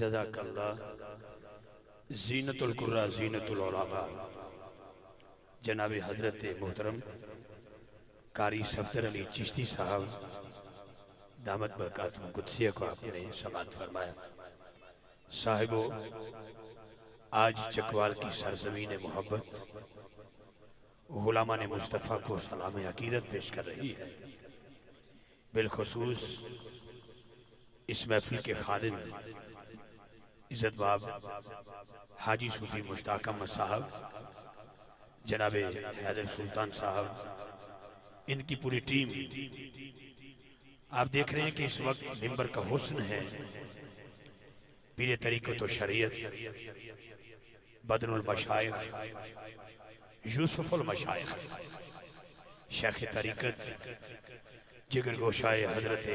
जज़ाकल्लाह। ज़ीनतुल कुर्रा ज़ीनतुल उलमा जनाब हजरत मोहतरम कारी सफदर अली चिश्ती साहब दामत बरकातुहू कुद्सिया को आपने समाअत फरमाया। साहिबो, आज चकवाल की सरजमीन मोहब्बत गुलामा ने मुस्तफ़ा को सलाम अकीदत पेश कर रही है। बिलखुसूस इस महफिल के खादिम इज़्ज़त बाब हाजी सूफी मुश्ताक अहमद साहब, जनाब हैदर सुल्तान साहब, इनकी पूरी टीम, आप देख रहे हैं कि इस वक्त मिंबर का हुस्न है। पीरे तरीक़त व शरीयत बदरुल मशाइख यूसुफुल मशाइख शेख तरीक़त जिगर गोशाए हजरत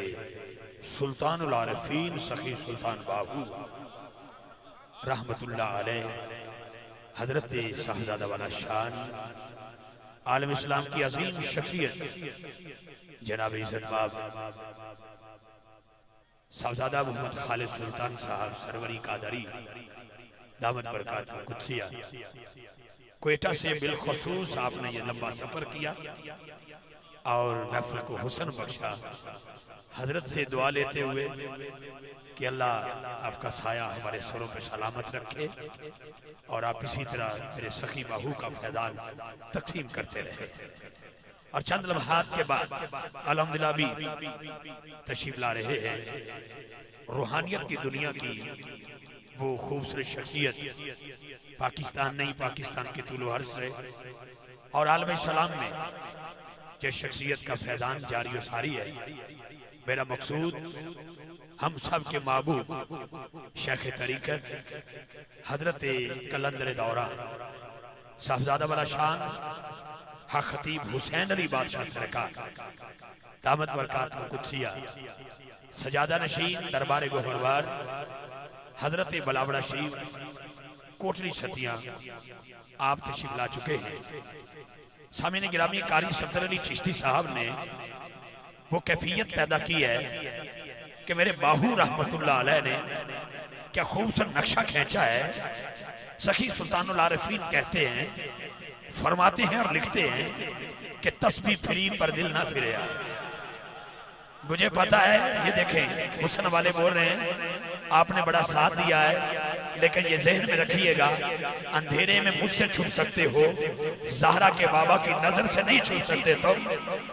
सुल्तानुल आरिफीन सखी सुल्तान बाबू रहमतुल्लाह अलैह हजरत साहबजादा वाला शान आलम इस्लाम की अजीम शख्सियत जनाब इज़्ज़त बाब साहबजादा मोहम्मद खालिद सुल्तान साहब सरवरी कादरी दामत बरकातुहू कुद्सिया क्वेटा से बिलखुसूस आपने ये लंबा सफर किया और महफिल को हुस्न बख्शा। हजरत से दुआ लेते हुए कि अल्लाह आपका साया हमारे सरों पे सलामत रखे और आप इसी तरह मेरे सखी बाहू का फैजान तकसीम करते रहे। और चंद लम्हात के बाद अल्हम्दुलिल्लाह भी तशरीफ ला रहे हैं रूहानियत की दुनिया की वो खूबसूरत शख्सियत, पाकिस्तान नहीं पाकिस्तान के तुलो हर्ष से और आलम सलाम में जिस शख्सियत का फैजान जारी व सारी है। मेरा मकसूद हम सब के महबूब शेख तरीक़त हजरत कलंदर दौरा साहबजादा वाला शान हा खतीब हुसैन अली बादशाह सरकार दामत बरकातुहू कुद्सिया सजादा नशीन दरबार गोहरवार हजरत बलावड़ा शरीफ कोटली छतियां आप तशरीफ ला चुके हैं। सामने गिरामी कारी सफदर अली चिश्ती साहब ने वो कैफियत पैदा की है कि मेरे बाहू रहमतुल्लाह अलैह ने क्या खूबसूरत नक्शा खींचा है। सखी सुल्तानुल आरिफीन कहते हैं, फरमाते हैं और लिखते हैं कि तस्बीह फिरी पर दिल ना फिरे। मुझे पता है, ये देखें हुस्न वाले बोल रहे हैं आपने बड़ा साथ दिया है, लेकिन ये ज़हन में रखिएगा अंधेरे में मुझसे छुप सकते हो, ज़हरा के बाबा की नजर से नहीं छुप सकते। तो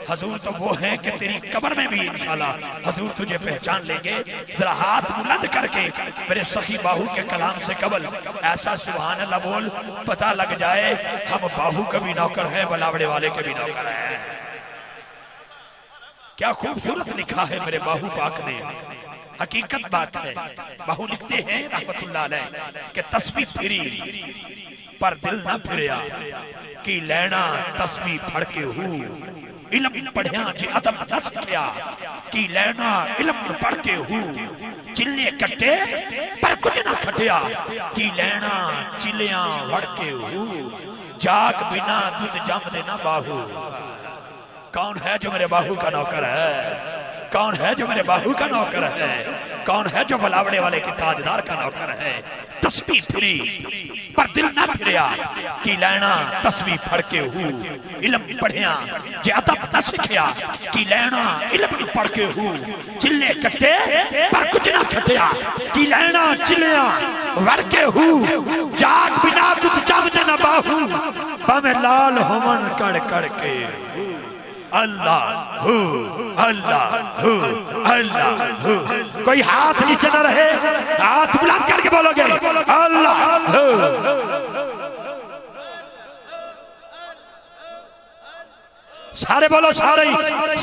हजूर तो वो है कि तेरी कब्र में भी इंशाल्लाह हजूर तुझे पहचान लेंगे। जरा हाथ बुलंद करके मेरे सखी बाहू के कलाम से कबल ऐसा सुभान अल्लाह बोल, पता लग जाए हम बाहू के भी नौकर हैं, बलावड़े वाले के भी नौकर हैं। क्या खूबसूरत लिखा है मेरे बाहू पाक ने, हकीकत बात है। बाहू लिखते हैं रहमतुल्लाह अलैह कि तस्बीह फिरी पर दिल ना फिरिया कि लैना तस्बीह फड़के हूँ इल्म पढ़िया जे अदब न सिखिया कि लैना इल्म पढ़के हूँ चिल्ले कट्टे पर कुछ ना खटिया कि लैना चिल्लियां वड़के हूँ जाग बिना दूध जम देना बाहू। कौन है जो मेरे बाहू का नौकर है? कौन है जो मेरे बाहू का नौकर है? कौन है जो बलावड़े वाले के ताजदार का नौकर है? तस्बीह फिरी पर दिल ना फिरिया कि लैना तस्बीह फड़के हूँ इल्म पढ़िया जे अदब न सिखिया कि लैना इल्म पढ़के हूँ चिल्ले कट्टे पर कुछ ना खटिया कि लैना चिल्लियां वड़के हूँ जाग बिना दूध जम देना बाहू बामे लाल होमन कड़ कड़ के अल्लाह हू अल्लाह हू अल्लाह हू। कोई हाथ नीचे न रहे, हाथ बुलंद करके बोलोगे अल्लाह हू। सारे बोलो, सारे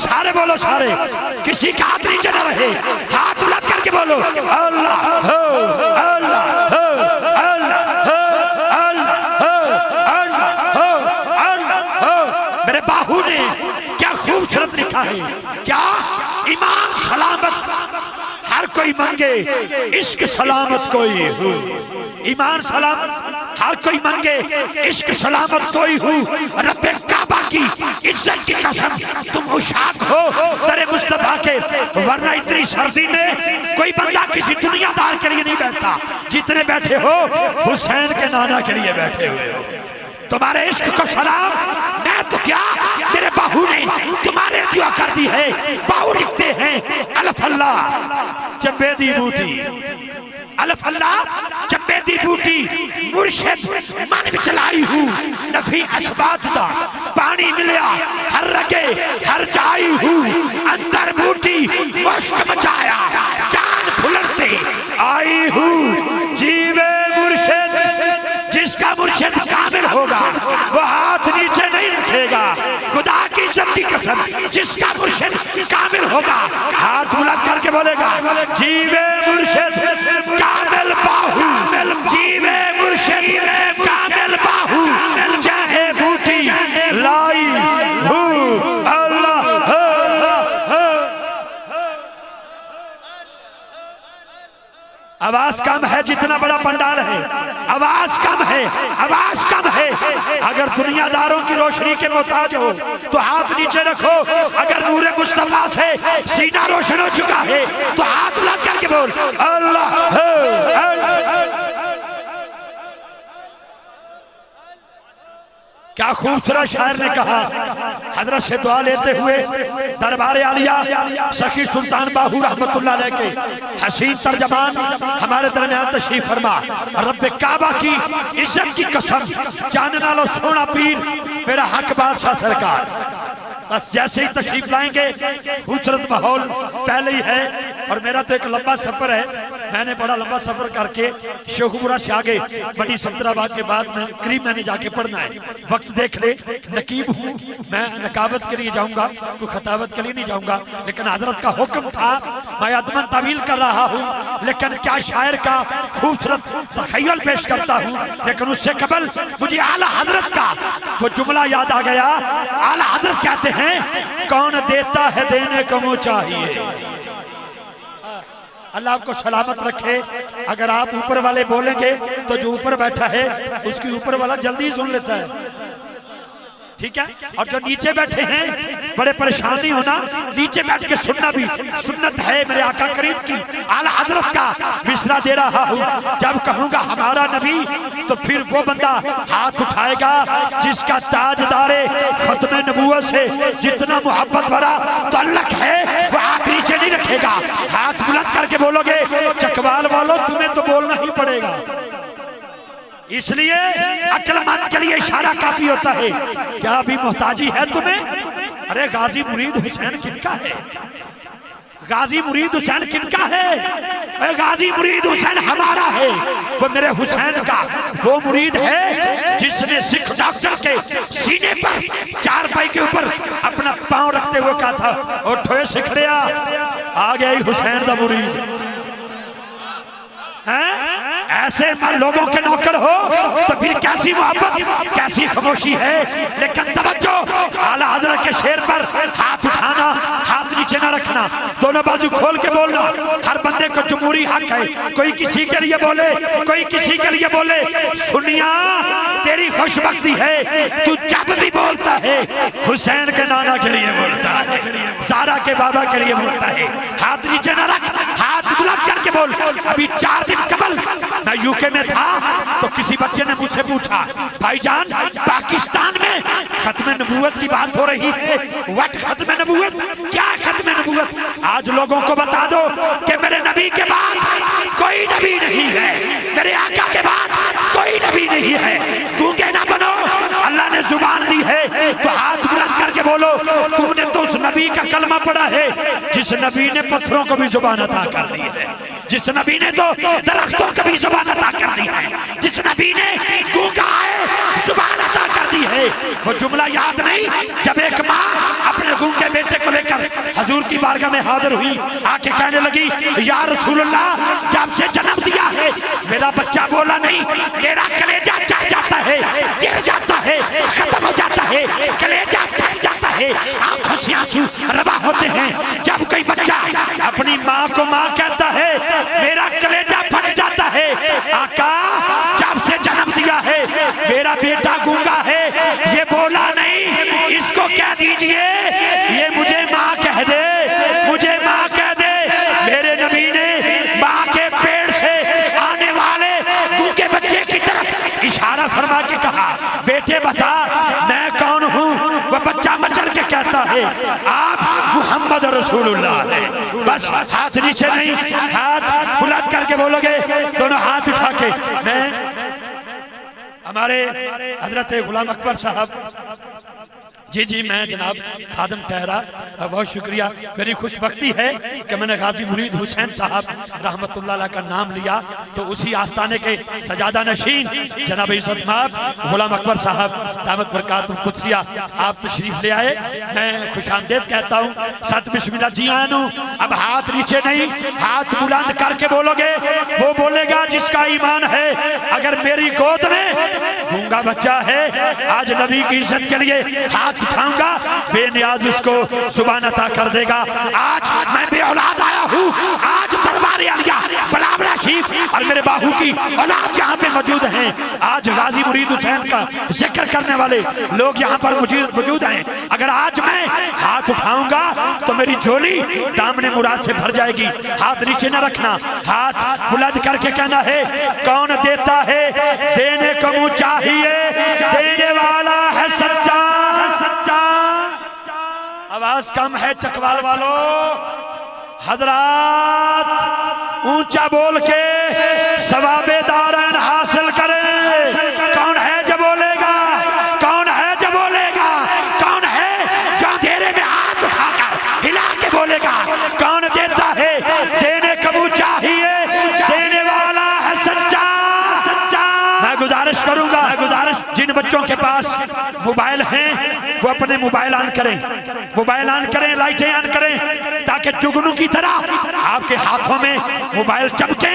सारे बोलो, सारे किसी का हाथ नीचे न रहे, हाथ बुलंद करके बोलो अल्लाह हू अल्लाह हू अल्लाह हू अल्लाह हू अल्लाह हू अल्लाह हू। मेरे बाहू ने खूबसूरत लिखा है, क्या ईमान सलामत हर कोई मांगे, इश्क सलामत कोई हो। ईमान सलामत हर कोई मांगे, इश्क सलामत कोई हो। रब्बे काबा काबा की इज्जत की कसम तुम उशाक हो तेरे मुस्तफा के, वरना इतनी सर्दी में कोई बंदा किसी दुनियादार के लिए नहीं बैठता, जितने बैठे हो हुसैन के नाना के लिए बैठे हुए हो। तुम्हारे इश्क को सलाम, मैं तो क्या मेरे बाहू ने तुम्हारे दुआ कर दी है। बाहू लिखते हैं अल्लाह चब्बे दी बूटी, अल्लाह चब्बे दी बूटी मुर्शिद मन विच लाई हूँ, नफी असबात दा पानी मिलिया हर रगे हर जाई हूँ, अंदर बूटी मुश्क मचाया जान फुलरते आई हूँ। जीवे मुर्शिद, जिसका मुर्शिद कामिल होगा वो हाथ नीचे नहीं रखेगा। खुदा की इज्जत की कसम, जिसका मुर्शिद कामिल होगा हाथ बुलंद करके बोलेगा जीवे मुर्शिद कामिल बाहू, जीवे मुर्शिद कामिल बाहू, चाहे बूटी लाई हूँ। अल्लाह आवाज कम है, जितना बड़ा पंडाल है आवाज कम है, आवाज कम है। अगर दुनियादारों की रोशनी के मोहताज हो तो हाथ नीचे रखो, अगर नूरे मुस्तफा से सीना रोशन हो चुका है तो हाथ बुलंद करके बोल अल्लाह। क्या खूबसूरत शायर ने कहा, हजरत से दुआ लेते हुए दरबार आलिया सखी सुल्तान बाहू रहमतुल्लाह अलैह के हसीन तर्जमान हमारे दरमियान तशरीफ फरमा। रब्बे काबा की इज्जत की कसम, जानना लो सोना पीर मेरा हक बादशाह सरकार। बस जैसे ही तशरीफ लाएंगे खूबसूरत माहौल पहले ही है, और मेरा तो एक लंबा सफर है, मैंने बड़ा लंबा सफर करके शेखुपुरा से आगे बड़ी सफदराबाद के बाद में करीब मैंने जाके पढ़ना है। वक्त देख ले, नकीब हूँ मैं, नकाबत के लिए जाऊंगा, कोई खताबत के लिए नहीं जाऊंगा, लेकिन हजरत का हुक्म था मैं अदमन तवील कर रहा हूँ, लेकिन क्या शायर का खूबसूरत तखय्युल पेश करता हूँ। लेकिन उससे कबल मुझे आला हजरत का वो जुमला याद आ गया। आला हजरत कहते हैं कौन देता है देने को मुँह चाहिए। अल्लाह आपको सलामत रखे। अगर आप ऊपर वाले बोलेंगे तो जो ऊपर बैठा है उसकी ऊपर वाला जल्दी सुन लेता है, ठीक है। और जो नीचे बैठे हैं बड़े परेशान नहीं होना, नीचे बैठ के सुनना भी सुन्नत है मेरे आका करीम की। आला हजरत का मिसरा दे रहा हूँ, जब कहूँगा हमारा नबी तो फिर वो बंदा हाथ उठाएगा जिसका ताजदारे खत्म नबूवत से जितना मोहब्बत भरा तल्लक है वो हाथ नीचे नहीं रखेगा। हाथ बुलंद करके बोलोगे चकवाल वालों तुम्हें तो बोलना ही पड़ेगा, इसलिए अक्लमंद के लिए इशारा काफी होता है। क्या अभी मोहताजी है तुम्हें? अरे गाजी मुरीद हुसैन किनका है? गाजी मुरीद हुसैन किनका है? अरे गाजी मुरीद हुसैन हमारा है। वो मेरे हुसैन का वो मुरीद है जिसने सिख डॉक्टर के सीने पर चारपाई के ऊपर अपना पांव रखते हुए कहा था और ठोए सिख रहा आ गया हुसैन का मुरीद है। ऐसे लोगों के नौकर हो तो फिर कैसी मोहब्बत कैसी खामोशी है। लेकिन तवज्जो, आला हजरत के शेर पर हाथ उठाना, हाथ नीचे ना रखना, दोनों बाजू खोल के बोलना। हर बंदे को जमहूरी हक है, कोई किसी के लिए बोले कोई किसी के लिए बोले। सुनिया तेरी खुशबख्ती है, तू जब भी बोलता है हुसैन के नाना के लिए बोलता है, ज़हरा के बाबा के लिए बोलता है। हाथ नीचे ना रख, हाथ बुलंद करके बोल। अभी 4 दिन कबल मैं यूके में था तो किसी बच्चे ने मुझसे पूछा भाईजान पाकिस्तान में खत्म नबूवत की बात हो रही है, व्हाट खत्म नबूवत, क्या खत्म नबूवत? आज लोगों को बता दो कि मेरे नबी के बाद कोई नबी नहीं है, मेरे आका के बाद कोई नबी नहीं है। गूंगे ना बनो, अल्लाह ने जुबान दी है तो हाथ बुलंद करके बोलो। तुमने तो उस नबी का कलमा पढ़ा है जिस नबी ने पत्थरों को भी जुबान अता कर दी है, जिस नबी ने तो दरख्तों को भी जुबान अता कर दी है, जिस नबी ने गूंगा है जुबान अता कर दी है। वो जुमला याद नहीं जब एक माँ अपने गूंगे बेटे को लेकर हजूर की बारगाह में हाजिर हुई, आके कहने लगी या रसूलुल्लाह जब से जन्म दिया है मेरा बच्चा बोला नहीं, मेरा कलेजा चढ़ जाता है, गिर जाता है, खत्म हो जाता है, कलेजा फट जाता है, आंखों से आंसू रवा होते हैं। जब कोई बच्चा अपनी माँ को माँ कहता है मेरा कलेजा फट जाता है। आका जब से जन्म दिया है मेरा बेटा गूंगा है, ये बोला नहीं, कीजिए, ये मुझे माँ कह दे, मुझे माँ कह दे। मेरे नबी ने माँ के पेड़ से आने वाले गूंगे बच्चे की तरफ इशारा फरमा के कहा, बेटे बता मैं कौन हूँ। वह बच्चा मचल के कहता है आप मोहम्मद रसूलुल्लाह है। बस हाथ नीचे नहीं, हाथ बुलंद करके बोलोगे, दोनों हाथ उठा के। मैं हमारे हजरत गुलाम अकबर साहब, जी जी मैं जनाब खादम ठहरा, बहुत शुक्रिया। मेरी खुशबख्ती है कि मैंने गाजी मुरीद हुसैन साहब रहमतुल्लाह अलैह का नाम लिया तो उसी आस्ताने के सजादा नशीन जनाब इज्जत माब गुलाम अकबर साहब दामत बरकातुहुम कुद्सिया आप तशरीफ ले आए। मैं खुशामदीद कहता हूँ, सत बिस्मिल्लाह जी आनू। अब हाथ नीचे नहीं, हाथ बुलंद करके बोलोगे, वो बोलेगा जिसका ईमान है। अगर मेरी गोद में गूंगा बच्चा है, आज नबी की इज्जत के लिए हाथ उठाऊंगा, बेनियाज उसको सुभान अता कर देगा। आज मैं बे औलाद आया हूँ, आज दरबार आलिया बलावड़ा शरीफ और मेरे बाहू की औलाद यहाँ पे मौजूद हैं। आज गाजी मुरीद हुसैन का जिक्र करने वाले लोग यहाँ पर मौजूद हैं। अगर आज मैं हाथ उठाऊंगा तो मेरी झोली दामने मुराद से भर जाएगी। हाथ नीचे न रखना, हाथ बुलंद करके कहना है कौन देता है देने को मुँह चाहिए, देने वाला है सच्चा। आवाज कम है चकवाल वालों, हजरात ऊंचा बोल के सवाबे दारन हासिल करें। कौन है जो बोलेगा, कौन है जो बोलेगा, कौन है जो अंधेरे में हाथ उठाकर हिला के बोलेगा, कौन देता है देने कबू चाहिए, देने वाला है सच्चा। मैं गुजारिश करूंगा, जिन बच्चों के पास मोबाइल हैं वो अपने मोबाइल ऑन करें, मोबाइल ऑन करें, लाइटें ऑन करें, ताकि जुगनू की तरह आपके हाथों में मोबाइल चमके।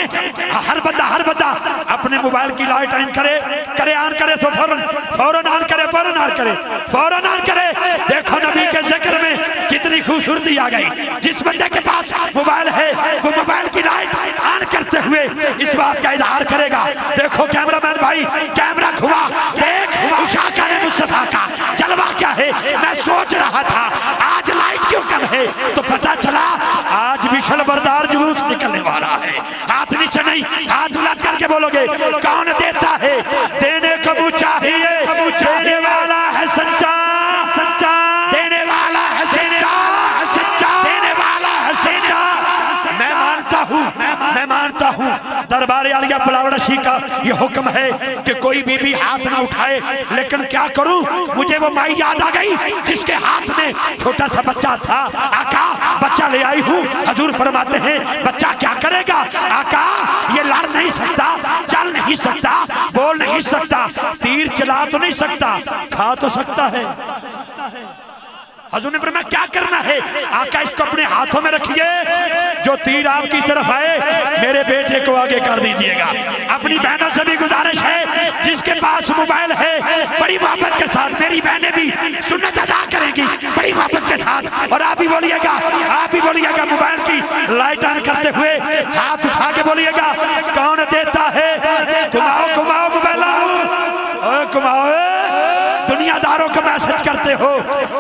हर बंदा अपने मोबाइल की लाइट ऑन करे ऑन करे तो फौरन ऑन करे, फौरन ऑन करे। देखो नबी के जिक्र में कितनी खूबसूरती आ गई। जिस बंदे के पास मोबाइल है वो मोबाइल की लाइट ऑन करते हुए इस बात का इजहार करेगा। देखो कैमरामैन भाई, कैमरा घुमा, देख उशाका ने मुस्तफा का जलवा क्या है। मैं सोच रहा था आज लाइट क्यों कम है, तो पता चला आज विशल बरदार जुलूस निकलने वाला है। हाथ नीचे नहीं, हाथ बुलंद करके बोलोगे कौन देता है देने को मुँह चाहिए, देने वाला है सच्चा, देने वाला है सच्चा, देने वाला है सच्चा। मैं मानता हूँ दरबार आलिया बलावड़ा शी का ये हुक्म है कि कोई बीबी हाथ ना उठाए, लेकिन क्या करूं, मुझे वो माई याद आ गई जिसके हाथ में छोटा सा बच्चा था। आका बच्चा ले आई हूँ, हजूर फरमाते हैं बच्चा क्या करेगा। आका ये लड़ नहीं सकता, चल नहीं सकता, बोल नहीं सकता, तीर चला तो नहीं सकता, खा तो सकता है। हजूर ने फरमाया क्या करना है। आका इसको अपने हाथों में रखिए, जो तीर आपकी तरफ आए मेरे बेटे को आगे कर दीजिएगा। अपनी बहनों से भी गुजारिश है जिसके पास मोबाइल है बड़ी मोहब्बत के साथ, मेरी बहनें भी सुन्नत अदा करेंगी बड़ी मोहब्बत के साथ, और आप भी बोलिएगा मोबाइल की लाइट ऑन करते हुए हाथ उठा के बोलिएगा कौन देता है। घुमाओ मोबाइल, घुमाओ। दुनियादारों को मैसेज करते हो,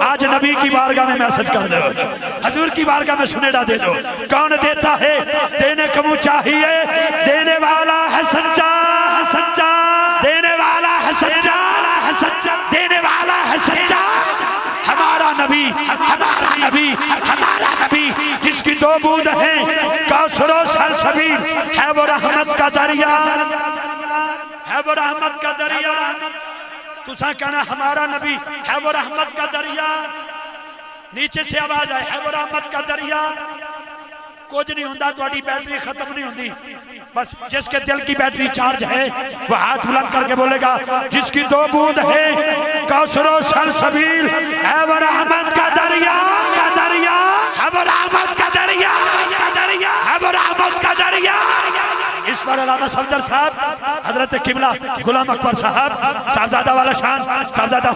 आज नबी की बारगाह में मैसेज कर दो, हजूर की बारगाह में सुनेड़ा दे दो। कौन देता है देने को मुँह चाहिए, देने वाला है सच्चा, देने वाला है सच्चा, देने वाला है सच्चा। हमारा नबी जिसकी दो बूंद हैं, कौसरो सलसबील है, वो रहमत का दरिया है, वो रहमत का दरिया। तुसा कहना हमारा नबी है वो रहमत का दरिया। नीचे से आवाज आए है वो रहमत का दरिया। कुछ नहीं होता, तुम्हारी बैटरी खत्म नहीं होती। बस जिसके दिल की बैटरी चार्ज है वो हाथ बुलंद करके बोलेगा जिसकी दो बूंद है, कौसरो सलसबील है वो रहमत का दरिया, है वो रहमत का दरिया, है वो रहमत का दरिया। इस पर अल्लामा सफदर साहब, हजरत किबला गुलाम अकबर साहब, साहबजादा वाला शान साहबजादा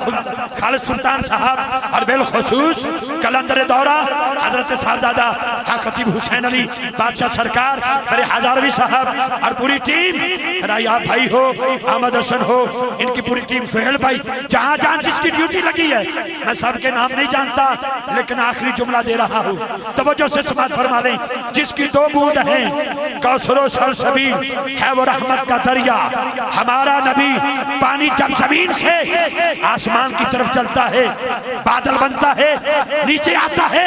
खालिद सुल्तान साहब, और बिलखुसूस कलंदर दौरा हजरत साहबजादा खतीब हुसैन अली बादशाह सरकार, मेरे हजारवी साहब और पूरी टीम, आप भाई हो, अहमद हसन हो, इनकी पूरी टीम, सुहेल भाई, जहां जहां जिसकी ड्यूटी लगी है, मैं सबके नाम नहीं जानता, लेकिन आखिरी जुमला दे रहा हूँ, तवज्जो से समाअत फरमा लें। जिसकी दो बूंद हैं, कौसरो सलसबील है वो रहमत का दरिया। हमारा नबी पानी जब जमीन से आसमान की तरफ चलता है, बादल बनता है, नीचे आता है,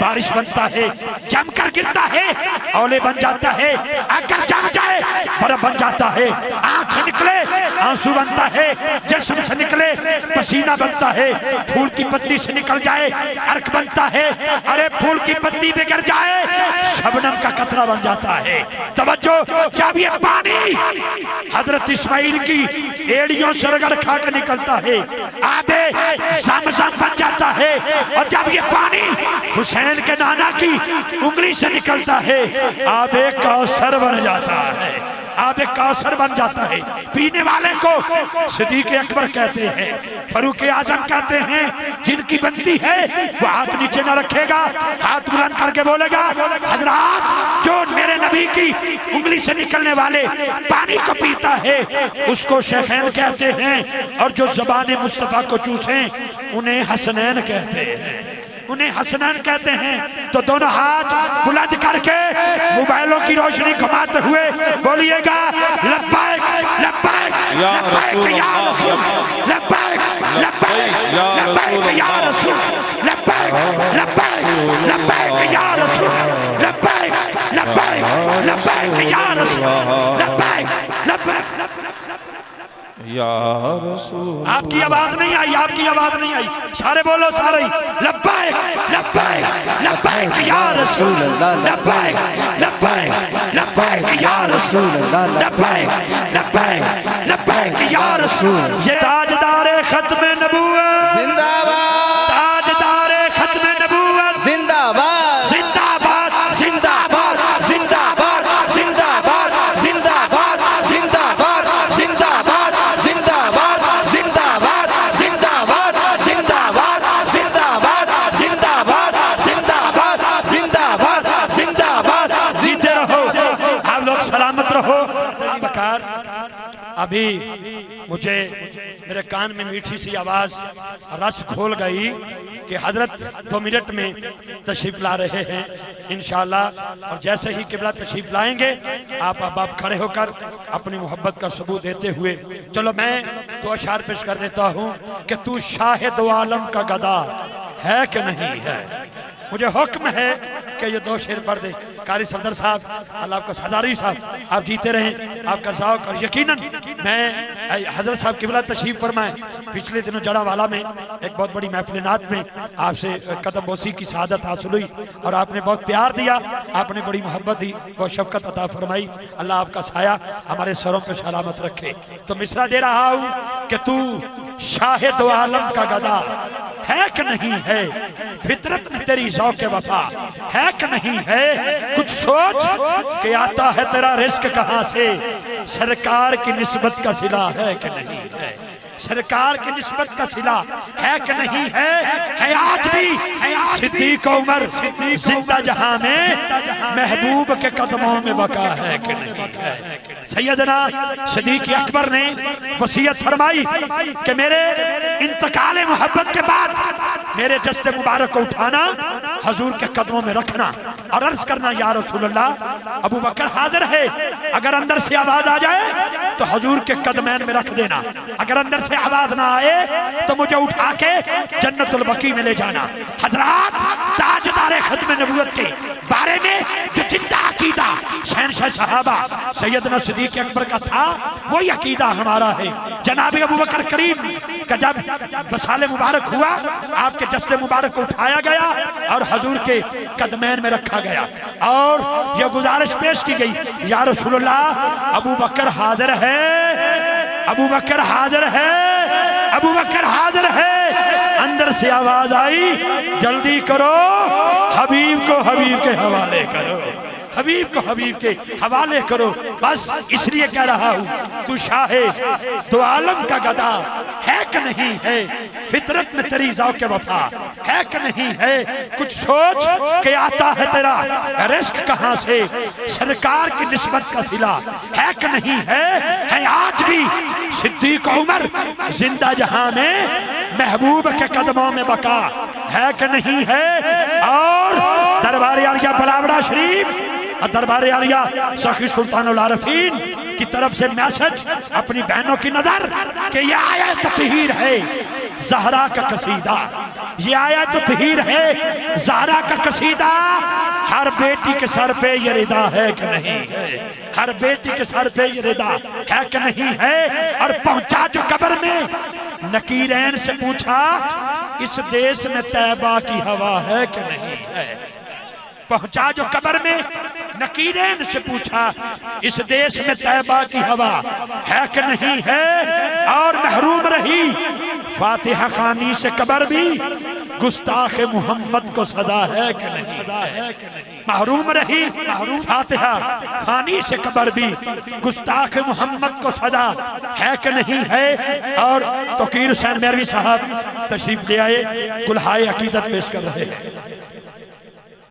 बारिश बनता है, जमकर गिरता है, औले बन जाता है, अगर जम जाए बर्फ बन जाता है, आंख से निकले आंसू बनता है, जिस्म से निकले पसीना बनता है, फूल की पत्ती से निकल जाए अर्क बनता है, अरे फूल की पत्ती बिगड़ जाए शबनम का कतरा बन जाता है। तवज्जो, जब ये पानी हजरत इस्माइल की एड़ियों से रगड़ खा कर निकलता है, आबे ज़मज़म बन जाता है, और जब ये पानी हुसैन के नाना की उंगली से निकलता है, आबे कौसर बन जाता है, आबे कौसर बन जाता है। पीने वाले को सिद्दीक़ अकबर कहते हैं, फारूक आजम कहते हैं, जिनकी बनती है वो हाथ नीचे न रखेगा, हाथ बुलंद करके बोलेगा, हजरात जो मेरे नबी की उंगली से निकलने वाले पानी को पीता है उसको शेखैन कहते हैं, और जो ज़बान मुस्तफ़ा को चूसे उन्हें हसनैन कहते हैं, उन्हें हसनैन कहते हैं। तो दोनों हाथ बुलंद करके मोबाइलों की रोशनी घुमाते हुए बोलिएगा, लब्बैक लब्बैक लब्बैक या रसूल, लब्बैक लब्बैक लब्बैक या रसूल, लब्बैक लब्बैक लब्बैक या रसूल, लब्बैक लब्बैक लब्बैक या रसूल, लब्बैक लब्बैक या रसूल। आपकी आवाज नहीं आई, आपकी आवाज नहीं आई, सारे बोलो, सारे लब्बैक लब्बैक लब्बैक या रसूल, लब्बैक लब्बैक लब्बैक या रसूल, लब्बैक लब्बैक लब्बैक या रसूल। ये ताजदारे खत्म नबूवत जिंदाबाद, ताजदारे खत्म नबूवत जिंदाबाद, जिंदाबाद जिंदाबाद, जिंदाबाद, जिंदाबाद, जिंदाबाद, जिंदाबाद, जिंदाबाद, जिंदाबाद, जिंदाबाद, जिंदाबाद, जिंदाबाद, जिंदाबाद, जिंदाबाद, जिंदाबाद, जिंदाबाद, जिंदाबाद, जीते रहो, आप लोग सलामत रहो। बकार अभी मुझे मेरे कान में मीठी सी आवाज रस खोल गई कि हजरत 2 मिनट में तशरीफ ला रहे हैं इंशाअल्लाह, और जैसे ही किबला तशरीफ लाएंगे आप खड़े होकर अपनी मोहब्बत का सबूत देते हुए, चलो मैं तो अशार पेश कर देता हूँ कि तू शाहिद आलम का गदा है कि नहीं है। मुझे हुक्म है कि ये 2 शेर पढ़ दे। कारी सफदर साहब, अल्लाह आपको, हजारी साहब आप जीते रहें, आपका शौक, और यकीनन मैं हजरत साहब किबला तशरीफ फरमाए, पिछले दिनों जड़ावाला में एक बहुत बड़ी महफिल नात में आपसे कदम बोसी की शहादत हासिल हुई, और आपने बहुत प्यार दिया, आपने बड़ी मोहब्बत दी, बहुत शफकत अता फरमाई। अल्लाह आपका साया हमारे सरों पे सलामत रखे। तो मिसरा दे रहा हूँ कि तू शाहिद आलम का गदा है कि नहीं है, फितरत में तेरी ज़ौक़ वफा है कि नहीं है, कुछ सोच कि आता है तेरा रिस्क कहाँ से, सरकार की निस्बत का सिला है कि नहीं है, सरकार की निस्बत का सिला है कि नहीं है आज भी सिद्दीक़ उमर जिंदा जहां में महबूब के कदमों में बका है कि नहीं है। सैयदना सिद्दीक़ अकबर ने वसीयत फरमाई कि मेरे इंतकाल मोहब्बत के बाद मेरे जस्ते मुबारक को उठाना, हजूर के कदमों में रखना और अर्ज करना, या रसूलल्लाह अबू बकर हाजिर है, अगर अंदर से आवाज आ जाए तो हजूर के कदमैन में रख देना, अगर अंदर से आवाज ना आए तो मुझे उठा के जन्नतुल बकी में ले जाना। हजरात, ताजदारे खत्म नबूवत के बारे में जो जिंदा अकीदा शहंशाह सहाबा सैयदना सिद्दीक़ अकबर का था, वही अकीदा हमारा है। जनाब अबू बकर करीम का जब वसाले मुबारक हुआ, आपके जस्ते मुबारक को उठाया गया और हजूर के कदमैन में रखा गया, और यह गुजारिश पेश की गई, या रसूलल्लाह अबू बकर हाजिर है, अबू बकर हाजिर है, अबू बकर हाजिर है। अंदर से आवाज आई, जल्दी करो, हबीब को हबीब के हवाले करो, हबीब को हबीब के हवाले करो। बस इसलिए कह रहा हूँ, तू शाहे दो आलम का गदा है कि नहीं है, फितरत में तेरी ज़ौक़ वफा है कि नहीं है, कुछ सोच के आता है तेरा रिस्क कहाँ से, सरकार की निस्बत का सिला है कि नहीं है आज भी सिद्दीक़ उमर जिंदा जहां में महबूब के कदमों में बका है कि नहीं है। और दरबार आलिया बलावड़ा शरीफ और दरबार आलिया सखी सुल्तानुल आरफीन की तरफ से मैसेज अपनी बहनों की नजर कि ये आयत ततहीर है ज़हरा का कसीदा, ये आयत ततहीर है ज़हरा का कसीदा। हर बेटी के सर पे ये रिदा है कि नहीं है, हर बेटी के सर पे ये रिदा है कि नहीं है। और पहुंचा जो कब्र में नकीरैन से पूछा, इस देश में तैबा की हवा है कि नहीं है। पहुंचा जो कब्र में नकीरैन से पूछा, इस देश में तैबा की हवा है कि नहीं है। और महरूम रही फातिहा खानी से कब्र भी, गुस्ताख मोहम्मद को सदा है कि नहीं। महरूम रही फातिहा खानी से कब्र भी, गुस्ताख मोहम्मद को सदा है कि नहीं है। और तोकीर हुसैन मेरवी साहब तशरीफ ले आए, कुल्हाए अकीदत पेश कर रहे हैं।